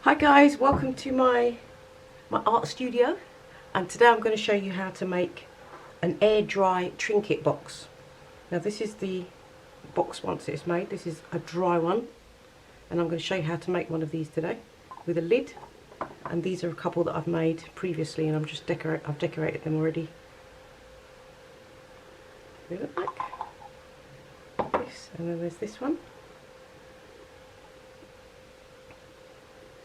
Hi guys, welcome to my art studio, and today I'm going to show you how to make an air dry trinket box. Now this is the box once it's made. This is a dry one, and I'm going to show you how to make one of these today with a lid. And these are a couple that I've made previously, and I've decorated them already. They look like this, and then there's this one.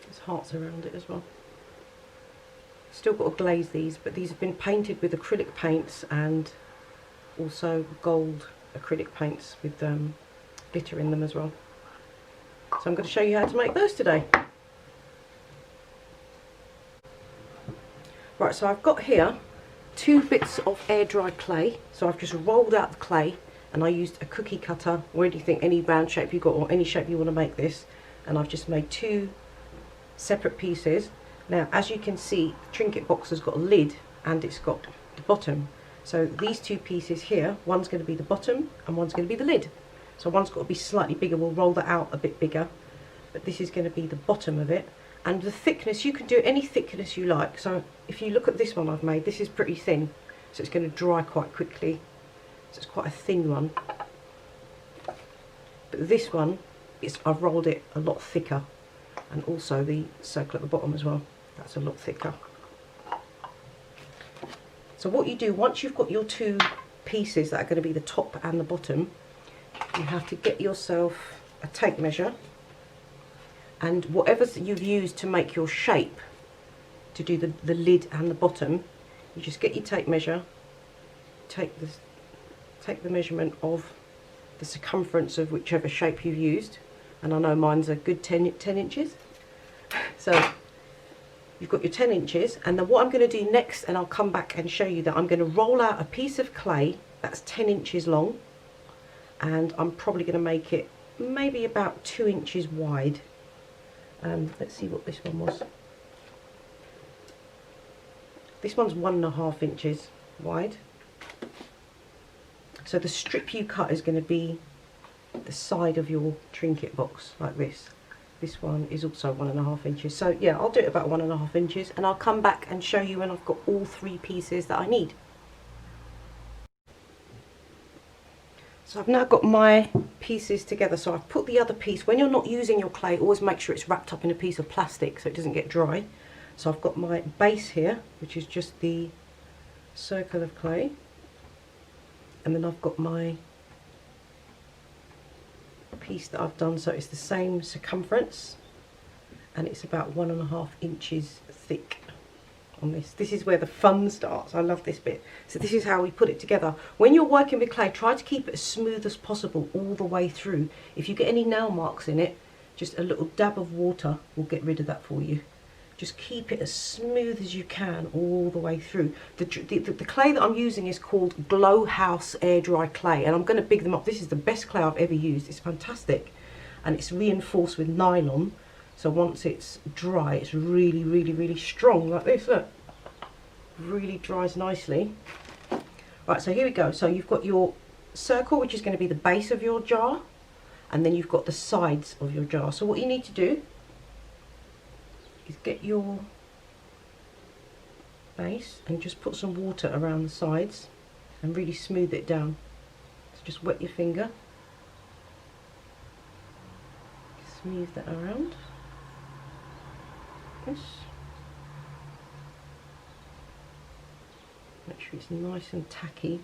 There's hearts around it as well. Still got to glaze these, but these have been painted with acrylic paints and also gold acrylic paints with glitter in them as well. So I'm going to show you how to make those today. Right, so I've got here 2 bits of air dry clay. So I've just rolled out the clay, and I used a cookie cutter or anything, any round shape you got or any shape you want to make this, and I've just made 2 separate pieces. Now as you can see, the trinket box has got a lid and it's got the bottom. So these 2 pieces here, one's going to be the bottom and one's going to be the lid. So one's got to be slightly bigger. We'll roll that out a bit bigger, but this is going to be the bottom of it. And the thickness, you can do any thickness you like. So if you look at this one I've made, this is pretty thin, so it's going to dry quite quickly. So it's quite a thin one. But this one, I've rolled it a lot thicker, and also the circle at the bottom as well, that's a lot thicker. So what you do, once you've got your 2 pieces that are going to be the top and the bottom, you have to get yourself a tape measure, and whatever you've used to make your shape to do the lid and the bottom, you just get your tape measure, take the measurement of the circumference of whichever shape you've used, and I know mine's a good 10 inches. So you've got your 10 inches, and then what I'm going to do next, and I'll come back and show you that, I'm going to roll out a piece of clay that's 10 inches long, and I'm probably going to make it maybe about 2 inches wide. Let's see what this one was. This one's 1.5 inches wide. So the strip you cut is going to be the side of your trinket box, like this. This one is also 1.5 inches. So yeah, I'll do it about 1.5 inches, and I'll come back and show you when I've got all 3 pieces that I need. So I've now got my pieces together. So I've put the other piece, when you're not using your clay, always make sure it's wrapped up in a piece of plastic so it doesn't get dry. So I've got my base here, which is just the circle of clay, and then I've got my piece that I've done, so it's the same circumference, and it's about 1.5 inches thick on this. This is where the fun starts. I love this bit. So this is how we put it together. When you're working with clay, try to keep it as smooth as possible all the way through. If you get any nail marks in it, just a little dab of water will get rid of that for you. Just keep it as smooth as you can all the way through. The clay that I'm using is called GLOWHOUSE Air Dry Clay, and I'm going to big them up. This is the best clay I've ever used. It's fantastic, and it's reinforced with nylon, so once it's dry it's really, really, really strong, like this. Look, really dries nicely. Right, so here we go. So you've got your circle, which is going to be the base of your jar, and then you've got the sides of your jar. So what you need to do is get your base and just put some water around the sides and really smooth it down. So just wet your finger, smooth that around. Yes. Make sure it's nice and tacky.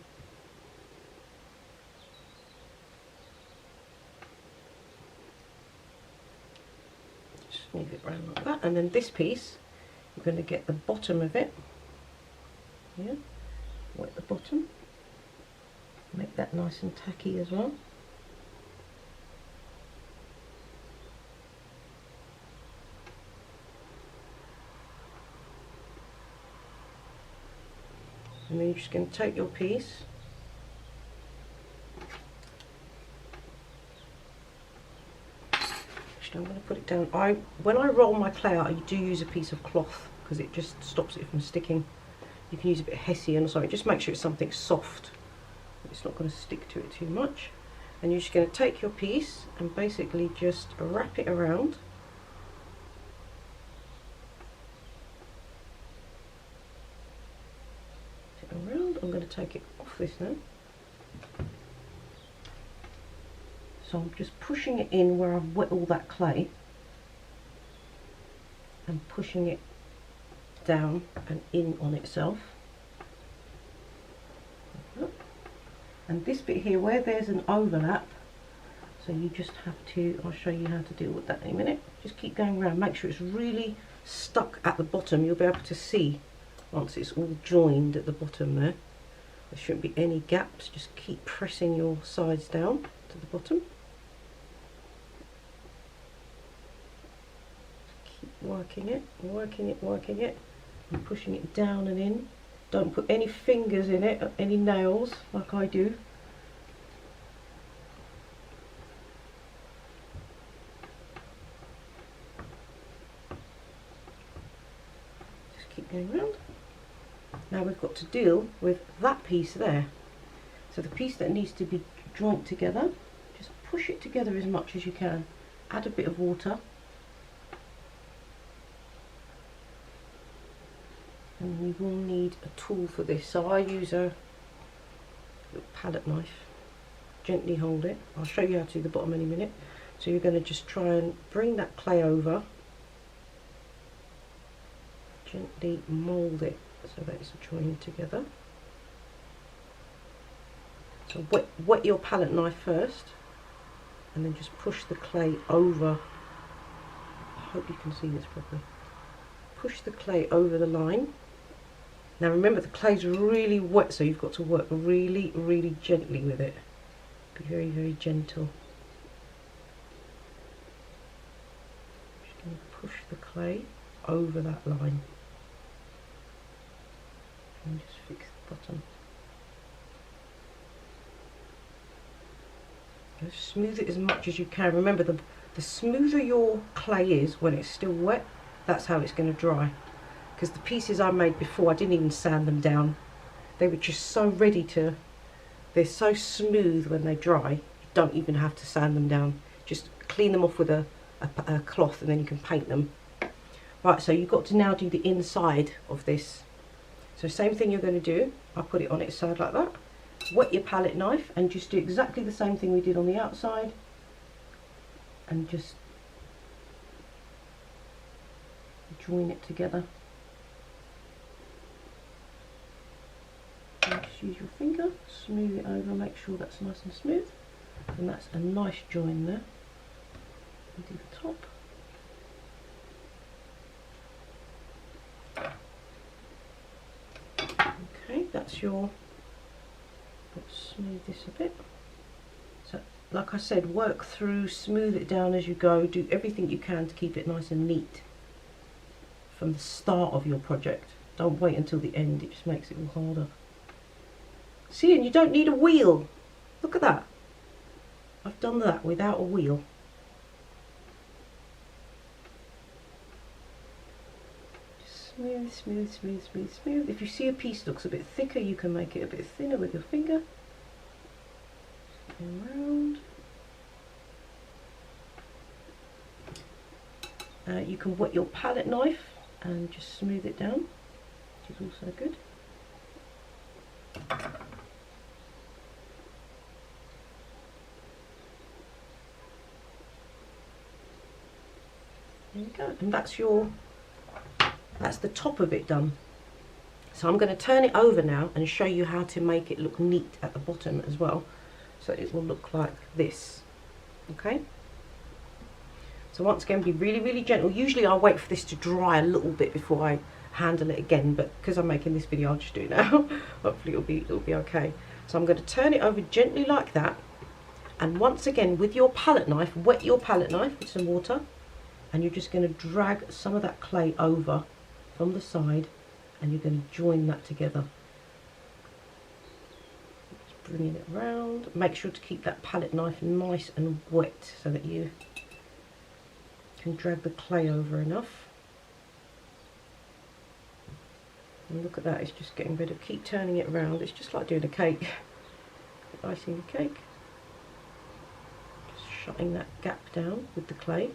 Smooth it around like that, and then this piece, you're going to get the bottom of it. Yeah, wet the bottom. Make that nice and tacky as well. And then you're just going to take your piece, I'm going to put it down. When I roll my clay out, I do use a piece of cloth because it just stops it from sticking. You can use a bit of hessian or something. Just make sure it's something soft. It's not going to stick to it too much. And you're just going to take your piece and basically just wrap it around take it off this now. So I'm just pushing it in where I've wet all that clay and pushing it down and in on itself. And this bit here where there's an overlap, so you just have to, I'll show you how to deal with that in a minute. Just keep going around, make sure it's really stuck at the bottom. You'll be able to see once it's all joined at the bottom there. There shouldn't be any gaps. Just keep pressing your sides down to the bottom. Keep working it, working it, working it, and pushing it down and in. Don't put any fingers in it, any nails like I do. Just keep going around. Now we've got to deal with that piece there. So the piece that needs to be joined together, just push it together as much as you can. Add a bit of water. And we will need a tool for this. So I use a little palette knife. Gently hold it. I'll show you how to do the bottom in a minute. So you're going to just try and bring that clay over. Gently mould it so that it's joined together. So wet your palette knife first, and then just push the clay over. I hope you can see this properly. Push the clay over the line. Now remember, the clay's really wet, so you've got to work really, really gently with it. Be very, very gentle. Just going to push the clay over that line. And just fix the bottom. Just smooth it as much as you can. Remember, the smoother your clay is when it's still wet, that's how it's going to dry. Because the pieces I made before, I didn't even sand them down. They were just so ready to, they're so smooth when they dry, you don't even have to sand them down. Just clean them off with a cloth and then you can paint them. Right, so you've got to now do the inside of this. So same thing you're going to do, I'll put it on its side like that. Wet your palette knife and just do exactly the same thing we did on the outside. And just join it together. And just use your finger, smooth it over, make sure that's nice and smooth. And that's a nice join there. And do the top. Okay, that's your, let's smooth this a bit. So like I said, work through, smooth it down as you go, do everything you can to keep it nice and neat from the start of your project. Don't wait until the end, it just makes it all harder. See, and you don't need a wheel. Look at that. I've done that without a wheel. Just smooth, smooth, smooth, smooth, smooth. If you see a piece looks a bit thicker, you can make it a bit thinner with your finger. Just go around. You can wet your palette knife and just smooth it down, which is also good. There we go, and that's the top of it done. So I'm going to turn it over now and show you how to make it look neat at the bottom as well, so it will look like this. Okay, so once again, be really, really gentle. Usually I'll wait for this to dry a little bit before I handle it again, but because I'm making this video, I'll just do it now. Hopefully it'll be okay. So I'm going to turn it over gently like that, and once again with your palette knife, wet your palette knife with some water. And you're just going to drag some of that clay over from the side, and you're going to join that together. Just bringing it round. Make sure to keep that palette knife nice and wet so that you can drag the clay over enough. And look at that, it's just getting rid of, keep turning it round. It's just like doing a cake, icing a cake. Just shutting that gap down with the clay.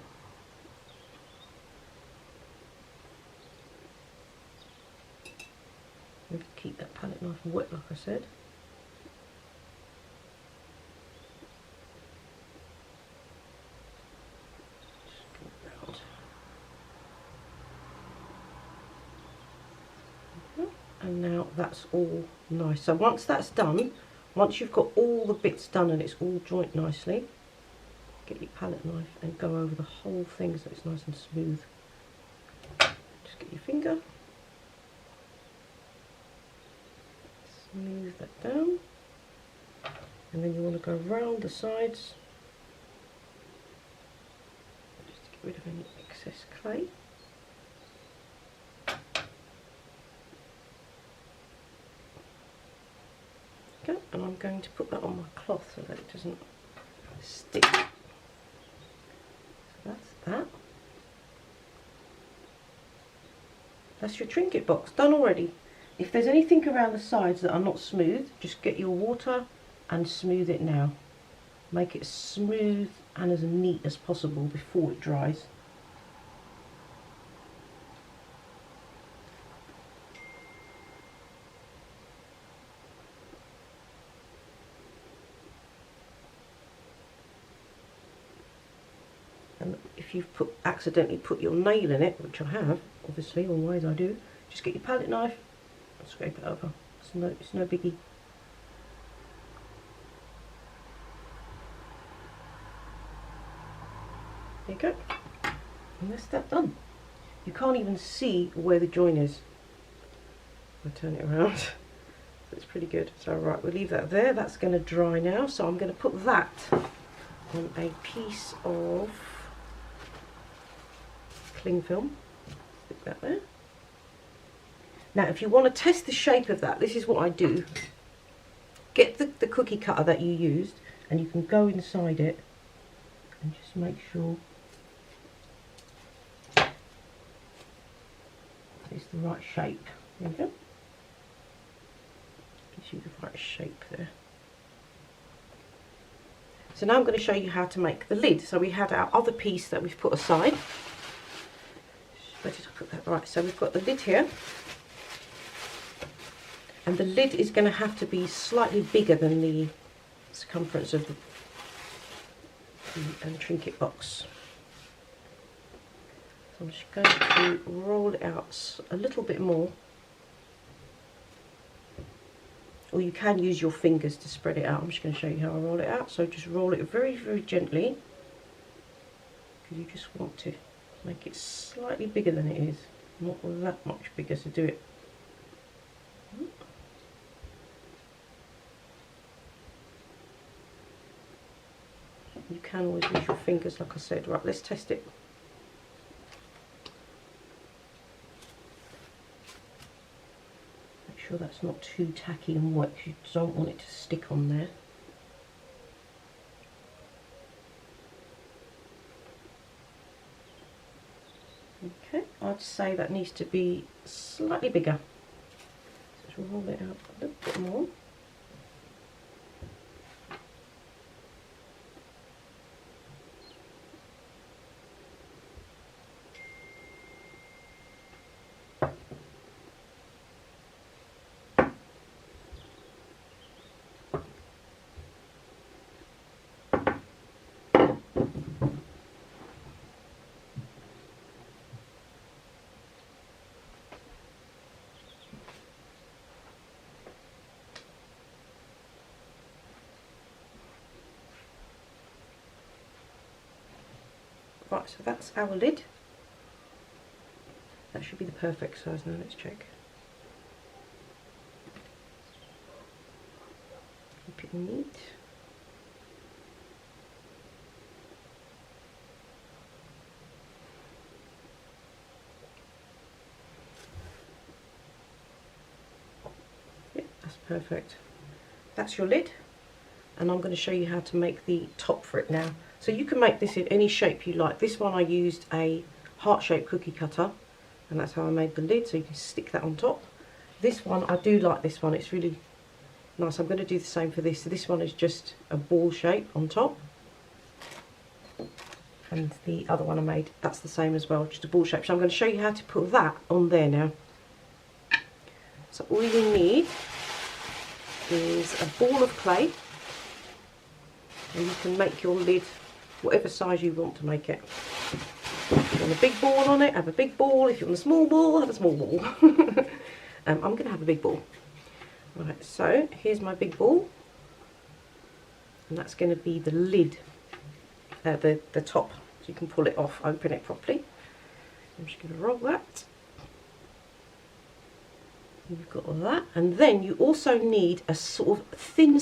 keep that palette knife wet, like I said. And now that's all nice. So once that's done, once you've got all the bits done and it's all joined nicely, get your palette knife and go over the whole thing so it's nice and smooth. Just get your finger, smooth that down, and then you want to go round the sides just to get rid of any excess clay. Okay, and I'm going to put that on my cloth so that it doesn't stick. So that's that. That's your trinket box done already. If there's anything around the sides that are not smooth, just get your water and smooth it now. Make it smooth and as neat as possible before it dries. And if you've accidentally put your nail in it, which I have, obviously, always I do, just get your palette knife and scrape it over. It's no biggie. There you go. And that's that done. You can't even see where the join is. I'll turn it around. So it's pretty good. So right, we'll leave that there. That's going to dry now. So I'm going to put that on a piece of cling film. Stick that there. Now if you want to test the shape of that, this is what I do. Get the cookie cutter that you used and you can go inside it and just make sure it's the right shape. There you go. Gives you the right shape there. So now I'm going to show you how to make the lid. So we had our other piece that we've put aside. Where did I put that? Right, so we've got the lid here. And the lid is going to have to be slightly bigger than the circumference of the trinket box. So I'm just going to roll it out a little bit more. Or you can use your fingers to spread it out. I'm just going to show you how I roll it out. So just roll it very, very gently. Because you just want to make it slightly bigger than it is. Not that much bigger to do it. You can always use your fingers, like I said. Right, let's test it. Make sure that's not too tacky and wet. You don't want it to stick on there. Okay, I'd say that needs to be slightly bigger. So just roll it out a little bit more. Right, so that's our lid. That should be the perfect size now, let's check. Keep it neat. Yeah, that's perfect. That's your lid. And I'm going to show you how to make the top for it now. So you can make this in any shape you like. This one I used a heart-shaped cookie cutter, and that's how I made the lid, so you can stick that on top. This one, I do like this one, it's really nice. I'm going to do the same for this. So this one is just a ball shape on top. And the other one I made, that's the same as well, just a ball shape. So I'm going to show you how to put that on there now. So all you need is a ball of clay, and you can make your lid whatever size you want to make it. If you want a big ball on it, have a big ball. If you want a small ball, have a small ball. I'm going to have a big ball. Right, so here's my big ball, and that's going to be the lid, the top, so you can pull it off, open it properly. I'm just going to roll that. You've got all that, and then you also need a sort of thin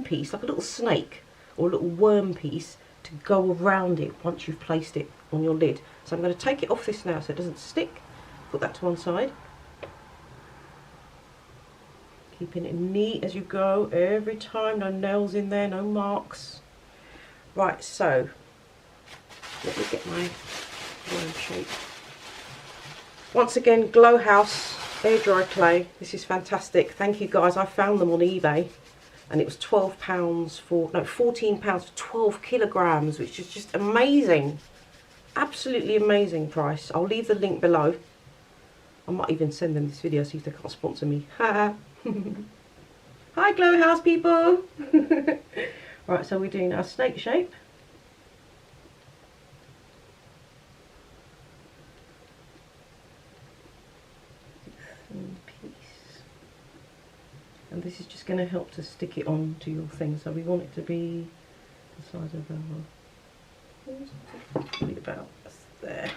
piece, like a little snake or a little worm piece, to go around it once you've placed it on your lid. So I'm going to take it off this now so it doesn't stick. Put that to one side. Keeping it neat as you go every time, no nails in there, no marks. Right, so let me get my worm shape. Once again, GLOWHOUSE Air Dry Clay. This is fantastic. Thank you guys. I found them on eBay and it was £14 for 12 kilograms, which is just amazing. Absolutely amazing price. I'll leave the link below. I might even send them this video, see if they can't sponsor me. Hi GLOWHOUSE people. Right, so we're doing our snake shape. And this is just going to help to stick it on to your thing. So we want it to be the size of probably about there.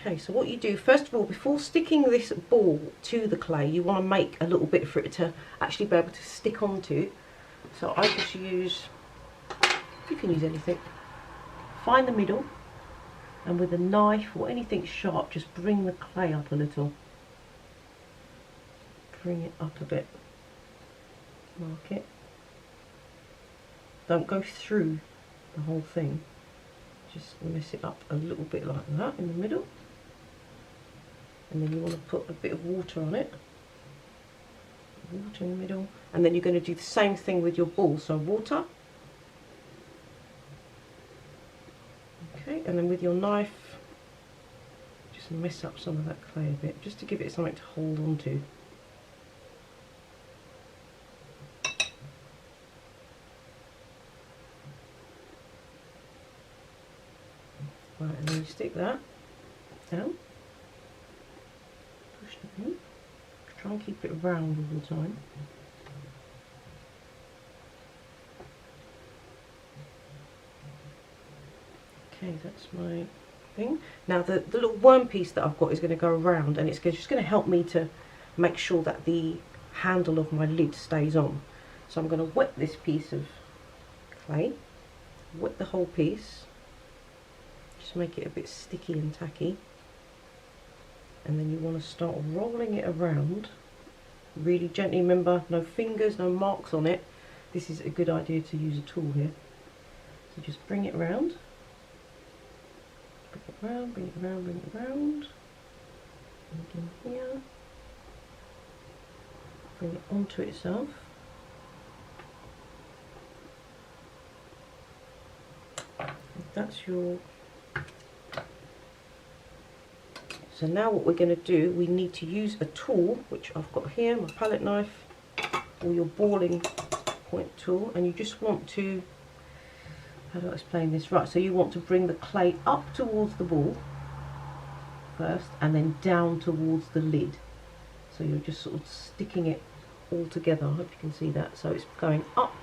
Okay, so what you do, first of all, before sticking this ball to the clay, you want to make a little bit for it to actually be able to stick onto. So I just use, you can use anything, find the middle, and with a knife or anything sharp, just bring the clay up a little. Bring it up a bit, mark it. Don't go through the whole thing, just mess it up a little bit like that in the middle, and then you want to put a bit of water on it, water in the middle, and then you're going to do the same thing with your ball, so water, okay, and then with your knife just mess up some of that clay a bit, just to give it something to hold on to. Right, and then you stick that down, push it in, try and keep it round all the time. Okay, that's my thing. Now the little worm piece that I've got is going to go around, and it's just going to help me to make sure that the handle of my lid stays on. So I'm going to wet this piece of clay, wet the whole piece. Just make it a bit sticky and tacky, and then you want to start rolling it around really gently. Remember, no fingers, no marks on it. This is a good idea to use a tool here. So just bring it round, bring it round, bring it round, bring it round, and again here, bring it onto itself. And that's your. So now what we're going to do, we need to use a tool, which I've got here, my palette knife, or your balling point tool, and you just want to, how do I explain this? Right, so you want to bring the clay up towards the ball first, and then down towards the lid. So you're just sort of sticking it all together. I hope you can see that. So it's going up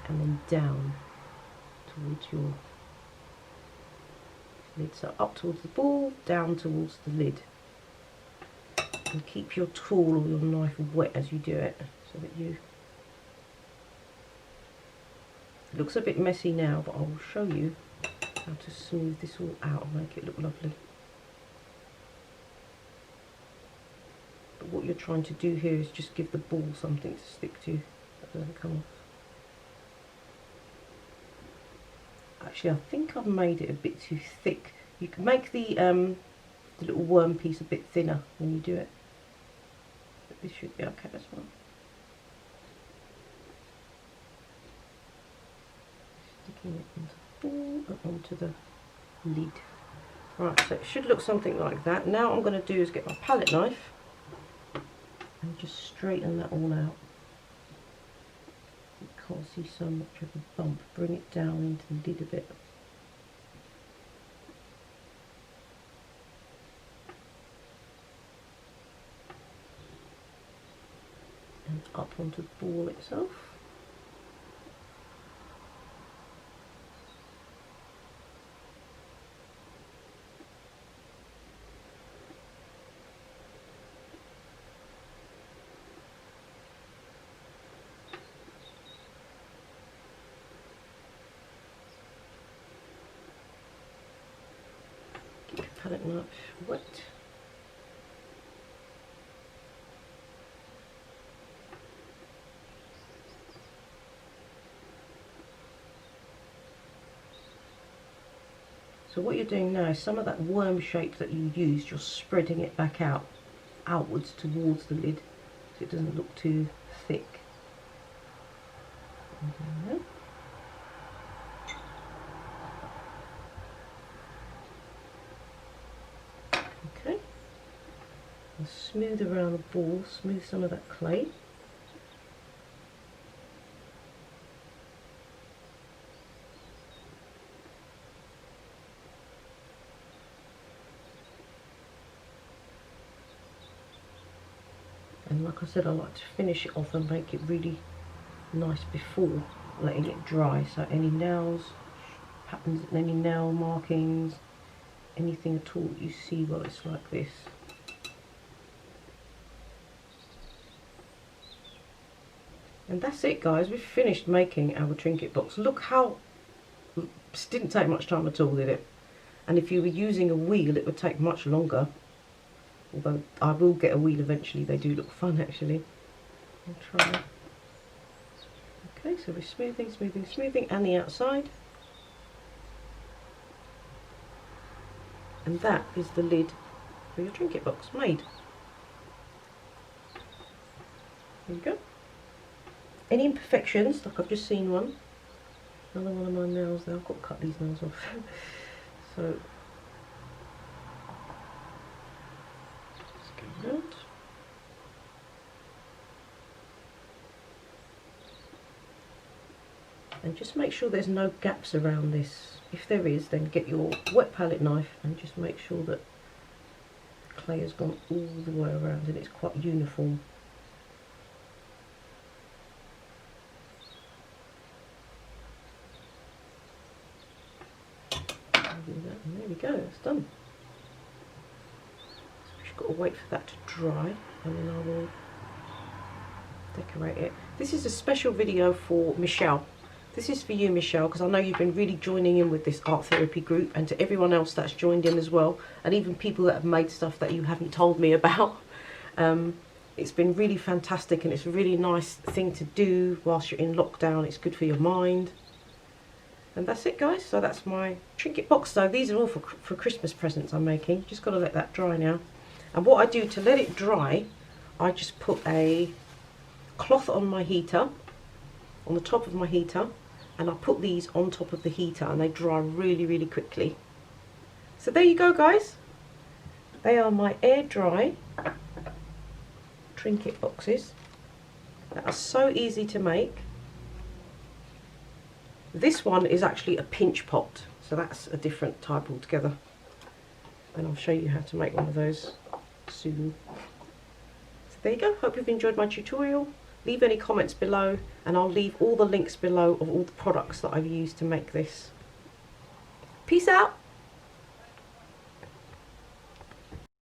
and then down towards your lid. So up towards the ball, down towards the lid. And keep your tool or your knife wet as you do it, so that you. It looks a bit messy now, but I will show you how to smooth this all out and make it look lovely. But what you're trying to do here is just give the ball something to stick to that doesn't come off. Actually, I think I've made it a bit too thick. You can make the little worm piece a bit thinner when you do it. But this should be okay as well. Sticking it into the ball and onto the lid. Right, so it should look something like that. Now what I'm going to do is get my palette knife and just straighten that all out. You can't see so much of a bump. Bring it down into the lid a bit. And up onto the ball itself. Keep your palette knife wet. So what you're doing now is some of that worm shape that you used, you're spreading it back out, outwards towards the lid, so it doesn't look too thick. Okay, and smooth around the ball, smooth some of that clay. And like I said, I like to finish it off and make it really nice before letting it dry. So any nails, patterns, any nail markings, anything at all that you see while it's like this. And that's it, guys. We've finished making our trinket box. Look how, it didn't take much time at all, did it? And if you were using a wheel, it would take much longer. Although I will get a wheel eventually. They do look fun, actually. I'll try. Okay, so we're smoothing, smoothing, smoothing, and the outside. And that is the lid for your trinket box made. There you go. Any imperfections, like I've just seen one. Another one of my nails there. I've got to cut these nails off. So around. And just make sure there's no gaps around this. If there is, then get your wet palette knife and just make sure that the clay has gone all the way around and it's quite uniform. And there we go, it's done. Got to wait for that to dry and then I will decorate it. This is a special video for Michelle. This is for you, Michelle, because I know you've been really joining in with this art therapy group, and to everyone else that's joined in as well, and even people that have made stuff that you haven't told me about. It's been really fantastic, and it's a really nice thing to do whilst you're in lockdown. It's good for your mind. And that's it, guys. So that's my trinket box. So these are all for Christmas presents I'm making. Just got to let that dry now. And what I do to let it dry, I just put a cloth on my heater, on the top of my heater, and I put these on top of the heater and they dry really, really quickly. So there you go, guys. They are my air dry trinket boxes that are so easy to make. This one is actually a pinch pot, so that's a different type altogether. And I'll show you how to make one of those soon. So there you go. Hope you've enjoyed my tutorial. Leave any comments below and I'll leave all the links below of all the products that I've used to make this. Peace out.